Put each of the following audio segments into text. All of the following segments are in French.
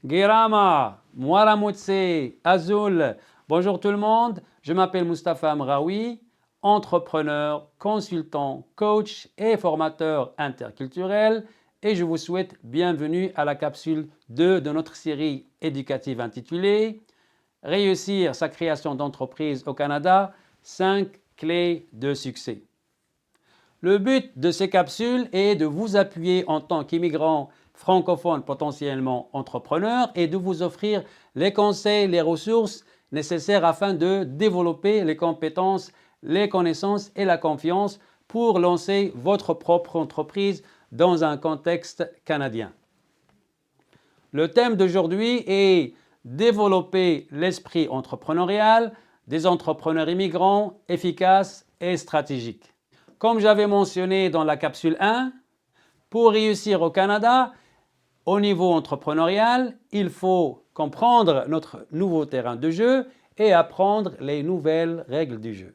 Guirama, Mwaramutse, Azul. Bonjour tout le monde, je m'appelle Mustapha Amraoui, entrepreneur, consultant, coach et formateur interculturel et je vous souhaite bienvenue à la capsule 2 de notre série éducative intitulée Réussir sa création d'entreprise au Canada, 5 clés de succès. Le but de ces capsules est de vous appuyer en tant qu'immigrant francophone potentiellement entrepreneur et de vous offrir les conseils, les ressources nécessaires afin de développer les compétences, les connaissances et la confiance pour lancer votre propre entreprise dans un contexte canadien. Le thème d'aujourd'hui est développer l'esprit entrepreneurial des entrepreneurs immigrants efficaces et stratégiques. Comme j'avais mentionné dans la capsule 1, pour réussir au Canada, au niveau entrepreneurial, il faut comprendre notre nouveau terrain de jeu et apprendre les nouvelles règles du jeu.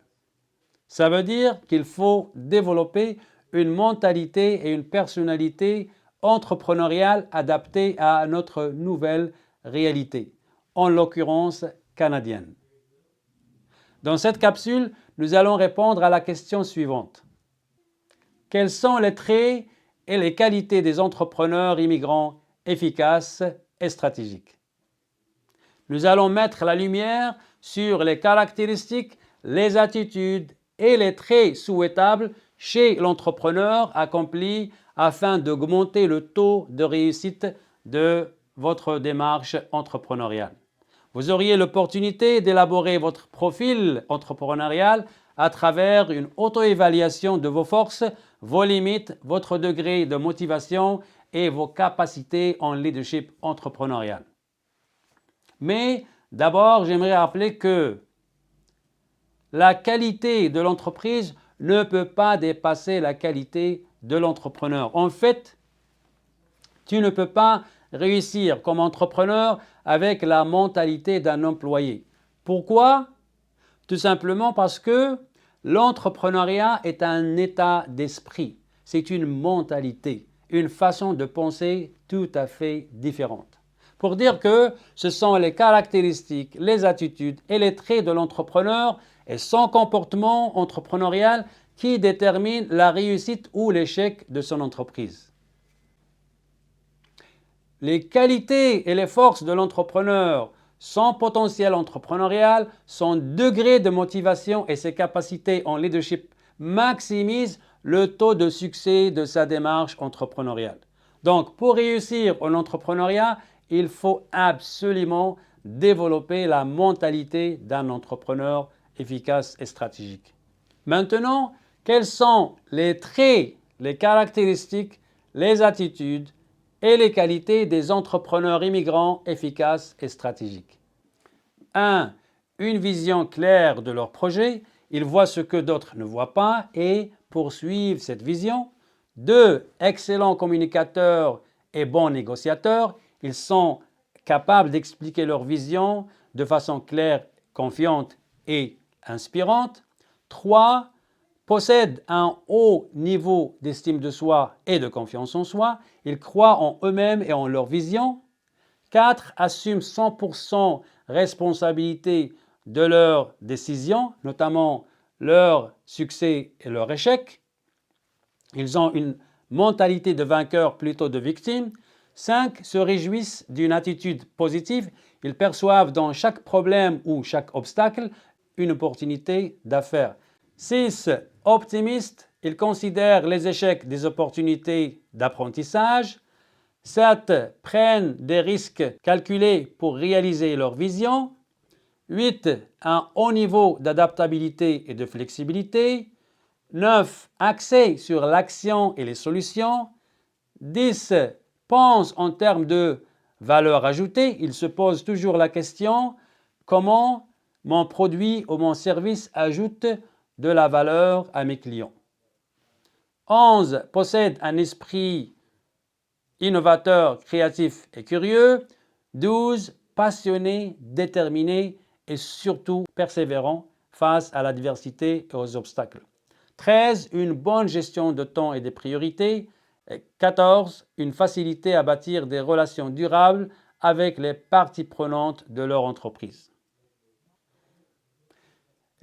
Ça veut dire qu'il faut développer une mentalité et une personnalité entrepreneuriale adaptée à notre nouvelle réalité, en l'occurrence canadienne. Dans cette capsule, nous allons répondre à la question suivante. Quels sont les traits et les qualités des entrepreneurs immigrants efficaces et stratégiques? Nous allons mettre la lumière sur les caractéristiques, les attitudes et les traits souhaitables chez l'entrepreneur accompli afin d'augmenter le taux de réussite de votre démarche entrepreneuriale. Vous auriez l'opportunité d'élaborer votre profil entrepreneurial à travers une auto-évaluation de vos forces, vos limites, votre degré de motivation et vos capacités en leadership entrepreneurial. Mais d'abord, j'aimerais rappeler que la qualité de l'entreprise ne peut pas dépasser la qualité de l'entrepreneur. En fait, tu ne peux pas réussir comme entrepreneur avec la mentalité d'un employé. Pourquoi? Tout simplement parce que l'entrepreneuriat est un état d'esprit. C'est une mentalité, une façon de penser tout à fait différente. Pour dire que ce sont les caractéristiques, les attitudes et les traits de l'entrepreneur et son comportement entrepreneurial qui déterminent la réussite ou l'échec de son entreprise. Les qualités et les forces de l'entrepreneur, son potentiel entrepreneurial, son degré de motivation et ses capacités en leadership maximisent le taux de succès de sa démarche entrepreneuriale. Donc, pour réussir en entrepreneuriat, il faut absolument développer la mentalité d'un entrepreneur efficace et stratégique. Maintenant, quels sont les traits, les caractéristiques, les attitudes et les qualités des entrepreneurs immigrants efficaces et stratégiques? 1. Une vision claire de leur projet. Ils voient ce que d'autres ne voient pas et poursuivent cette vision. 2. Excellents communicateurs et bons négociateurs. Ils sont capables d'expliquer leur vision de façon claire, confiante et inspirante. 3. Possèdent un haut niveau d'estime de soi et de confiance en soi. Ils croient en eux-mêmes et en leur vision. 4. Assument 100% responsabilité de leurs décisions, notamment leur succès et leur échec. Ils ont une mentalité de vainqueur plutôt de victime. 5. Se réjouissent d'une attitude positive. Ils perçoivent dans chaque problème ou chaque obstacle une opportunité d'affaires. 6. Optimistes. Ils considèrent les échecs des opportunités d'apprentissage. 7. Prennent des risques calculés pour réaliser leur vision. 8. Un haut niveau d'adaptabilité et de flexibilité. 9. Axés sur l'action et les solutions. 10. Pensent en termes de valeur ajoutée. Ils se posent toujours la question comment mon produit ou mon service ajoute de la valeur à mes clients. 11. Possèdent un esprit innovateur, créatif et curieux. 12. Passionné, déterminé et surtout persévérant face à l'adversité et aux obstacles. 13. Une bonne gestion de temps et des priorités. 14. Une facilité à bâtir des relations durables avec les parties prenantes de leur entreprise.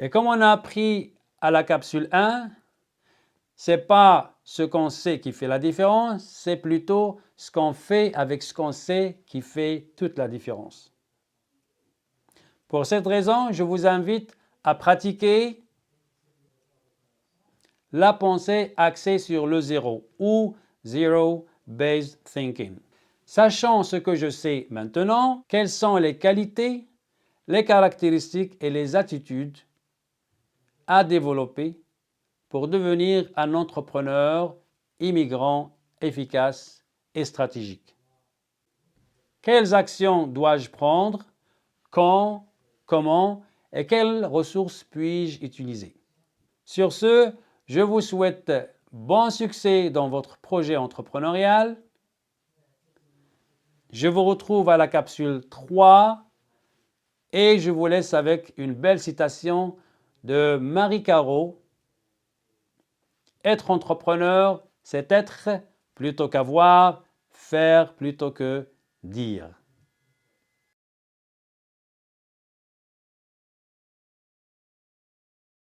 Et comme on a appris à la capsule 1, ce n'est pas ce qu'on sait qui fait la différence, c'est plutôt ce qu'on fait avec ce qu'on sait qui fait toute la différence. Pour cette raison, je vous invite à pratiquer la pensée axée sur le zéro ou Zero-Based Thinking. Sachant ce que je sais maintenant, quelles sont les qualités, les caractéristiques et les attitudes à développer pour devenir un entrepreneur immigrant efficace et stratégique. Quelles actions dois-je prendre? Quand? Comment? Et quelles ressources puis-je utiliser? Sur ce, je vous souhaite bon succès dans votre projet entrepreneurial. Je vous retrouve à la capsule 3 et je vous laisse avec une belle citation de Marie Caro. Être entrepreneur, c'est être plutôt qu'avoir, faire plutôt que dire.